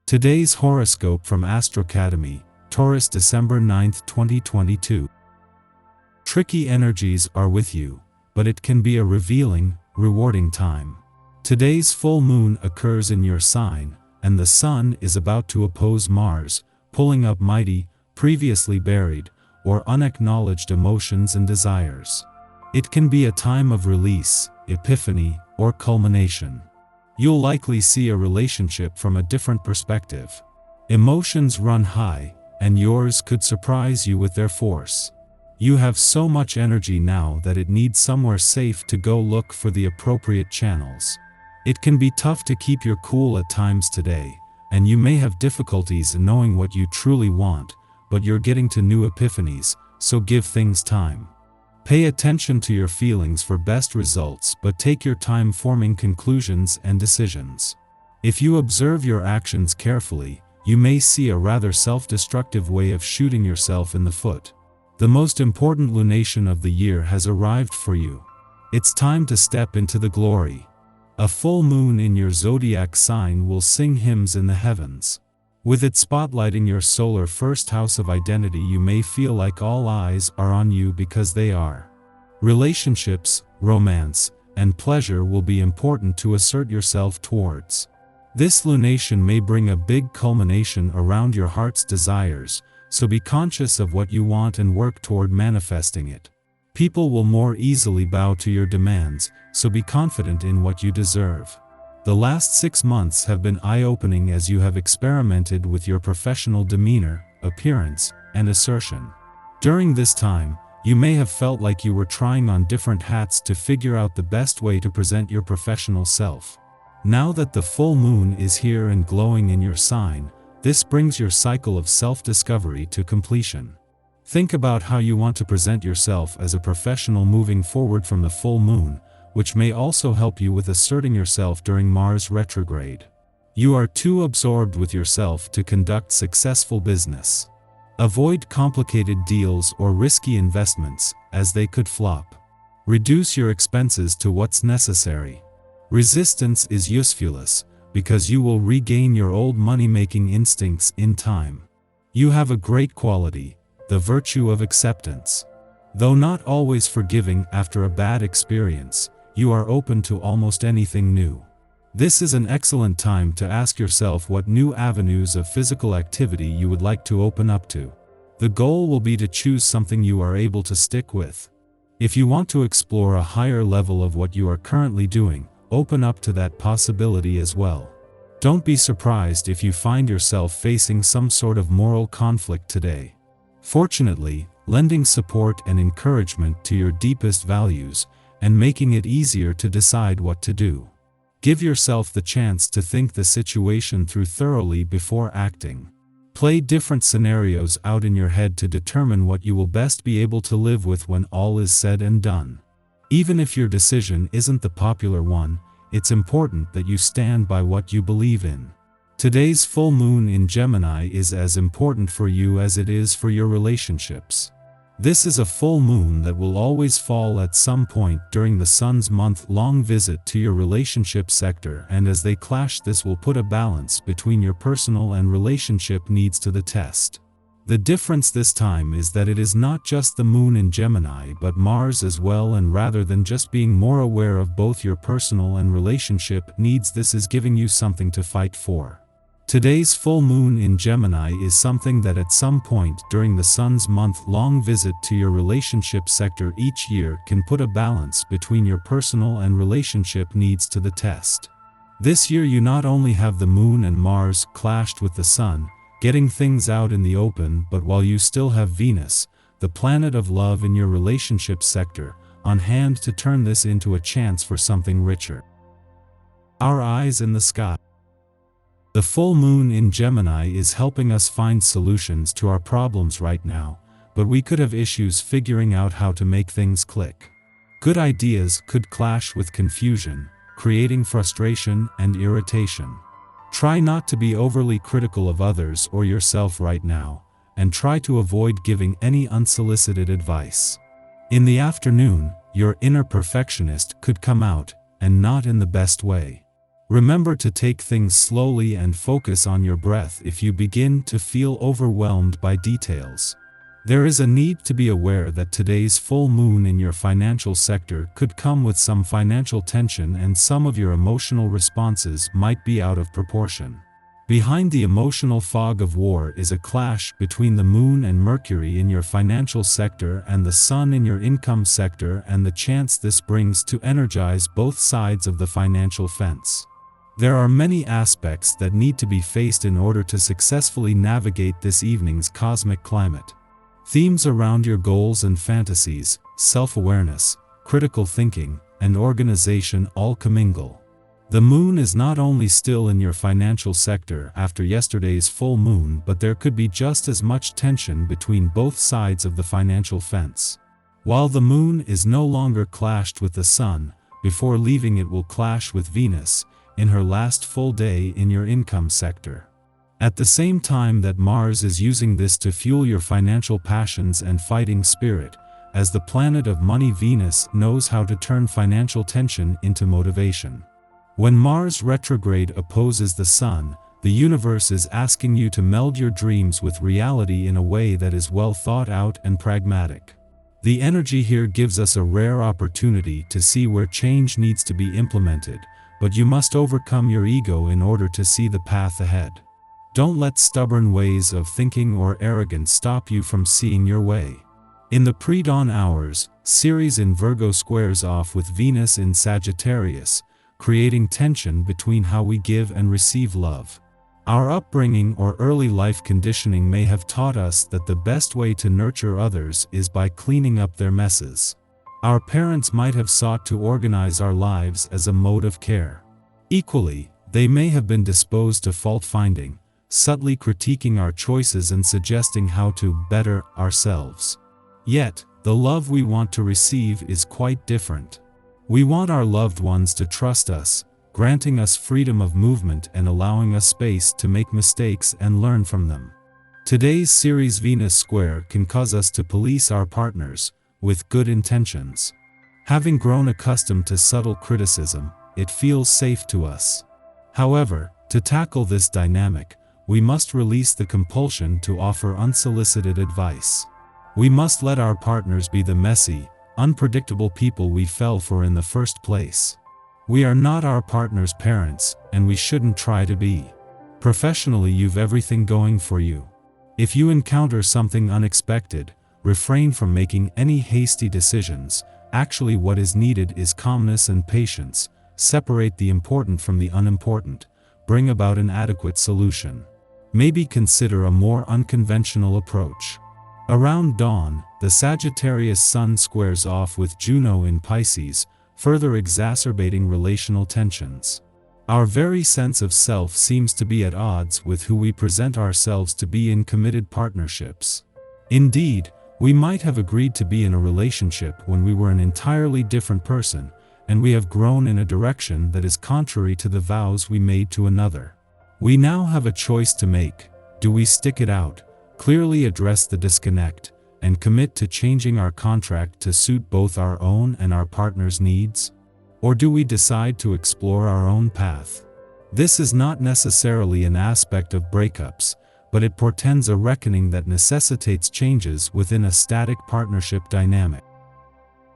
Today's horoscope from Astrocademy, Taurus, December 9, 2022. Tricky energies are with you, but it can be a revealing, rewarding time. Today's full moon occurs in your sign, and the sun is about to oppose Mars, pulling up mighty, previously buried, or unacknowledged emotions and desires. It can be a time of release, epiphany, or culmination. You'll likely see a relationship from a different perspective. Emotions run high, and yours could surprise you with their force. You have so much energy now that it needs somewhere safe to go. Look for the appropriate channels. It can be tough to keep your cool at times today, and you may have difficulties in knowing what you truly want, but you're getting to new epiphanies, so give things time. Pay attention to your feelings for best results, but take your time forming conclusions and decisions. If you observe your actions carefully, you may see a rather self-destructive way of shooting yourself in the foot. The most important lunation of the year has arrived for you. It's time to step into the glory. A full moon in your zodiac sign will sing hymns in the heavens. With it spotlighting your solar first house of identity, you may feel like all eyes are on you because they are. Relationships, romance, and pleasure will be important to assert yourself towards. This lunation may bring a big culmination around your heart's desires, so be conscious of what you want and work toward manifesting it. People will more easily bow to your demands, so be confident in what you deserve. The last 6 months have been eye-opening as you have experimented with your professional demeanor, appearance, and assertion. During this time, you may have felt like you were trying on different hats to figure out the best way to present your professional self. Now that the full moon is here and glowing in your sign, this brings your cycle of self-discovery to completion. Think about how you want to present yourself as a professional moving forward from the full moon, which may also help you with asserting yourself during Mars retrograde. You are too absorbed with yourself to conduct successful business. Avoid complicated deals or risky investments, as they could flop. Reduce your expenses to what's necessary. Resistance is usefulness, because you will regain your old money-making instincts in time. You have a great quality, the virtue of acceptance. Though not always forgiving after a bad experience, you are open to almost anything new. This is an excellent time to ask yourself what new avenues of physical activity you would like to open up to. The goal will be to choose something you are able to stick with. If you want to explore a higher level of what you are currently doing, open up to that possibility as well. Don't be surprised if you find yourself facing some sort of moral conflict today. Fortunately, lending support and encouragement to your deepest values, and making it easier to decide what to do. Give yourself the chance to think the situation through thoroughly before acting. Play different scenarios out in your head to determine what you will best be able to live with when all is said and done. Even if your decision isn't the popular one, it's important that you stand by what you believe in. Today's full moon in Gemini is as important for you as it is for your relationships. This is a full moon that will always fall at some point during the sun's month-long visit to your relationship sector, and as they clash, this will put a balance between your personal and relationship needs to the test. The difference this time is that it is not just the moon in Gemini but Mars as well, and rather than just being more aware of both your personal and relationship needs, this is giving you something to fight for. Today's full moon in Gemini is something that at some point during the sun's month-long visit to your relationship sector each year can put a balance between your personal and relationship needs to the test. This year you not only have the moon and Mars clashed with the sun, getting things out in the open, but while you still have Venus, the planet of love in your relationship sector, on hand to turn this into a chance for something richer. Our eyes in the sky. The full moon in Gemini is helping us find solutions to our problems right now, but we could have issues figuring out how to make things click. Good ideas could clash with confusion, creating frustration and irritation. Try not to be overly critical of others or yourself right now, and try to avoid giving any unsolicited advice. In the afternoon, your inner perfectionist could come out, and not in the best way. Remember to take things slowly and focus on your breath if you begin to feel overwhelmed by details. There is a need to be aware that today's full moon in your financial sector could come with some financial tension, and some of your emotional responses might be out of proportion. Behind the emotional fog of war is a clash between the moon and Mercury in your financial sector and the sun in your income sector, and the chance this brings to energize both sides of the financial fence. There are many aspects that need to be faced in order to successfully navigate this evening's cosmic climate. Themes around your goals and fantasies, self-awareness, critical thinking, and organization all commingle. The moon is not only still in your financial sector after yesterday's full moon, but there could be just as much tension between both sides of the financial fence. While the moon is no longer clashed with the sun, before leaving it will clash with Venus in her last full day in your income sector. At the same time that Mars is using this to fuel your financial passions and fighting spirit, as the planet of money, Venus knows how to turn financial tension into motivation. When Mars retrograde opposes the Sun, the universe is asking you to meld your dreams with reality in a way that is well thought out and pragmatic. The energy here gives us a rare opportunity to see where change needs to be implemented, but you must overcome your ego in order to see the path ahead. Don't let stubborn ways of thinking or arrogance stop you from seeing your way. In the pre-dawn hours, Ceres in Virgo squares off with Venus in Sagittarius, creating tension between how we give and receive love. Our upbringing or early life conditioning may have taught us that the best way to nurture others is by cleaning up their messes. Our parents might have sought to organize our lives as a mode of care. Equally, they may have been disposed to fault-finding, subtly critiquing our choices and suggesting how to better ourselves. Yet, the love we want to receive is quite different. We want our loved ones to trust us, granting us freedom of movement and allowing us space to make mistakes and learn from them. Today's Ceres-Venus square can cause us to police our partners, with good intentions. Having grown accustomed to subtle criticism, it feels safe to us. However, to tackle this dynamic, we must release the compulsion to offer unsolicited advice. We must let our partners be the messy, unpredictable people we fell for in the first place. We are not our partner's parents, and we shouldn't try to be. Professionally, you've everything going for you. If you encounter something unexpected, refrain from making any hasty decisions. Actually, what is needed is calmness and patience. Separate the important from the unimportant. Bring about an adequate solution. Maybe consider a more unconventional approach. Around dawn, the Sagittarius Sun squares off with Juno in Pisces, further exacerbating relational tensions. Our very sense of self seems to be at odds with who we present ourselves to be in committed partnerships. Indeed, we might have agreed to be in a relationship when we were an entirely different person, and we have grown in a direction that is contrary to the vows we made to another. We now have a choice to make. Do we stick it out, clearly address the disconnect, and commit to changing our contract to suit both our own and our partner's needs? Or do we decide to explore our own path? This is not necessarily an aspect of breakups, but it portends a reckoning that necessitates changes within a static partnership dynamic.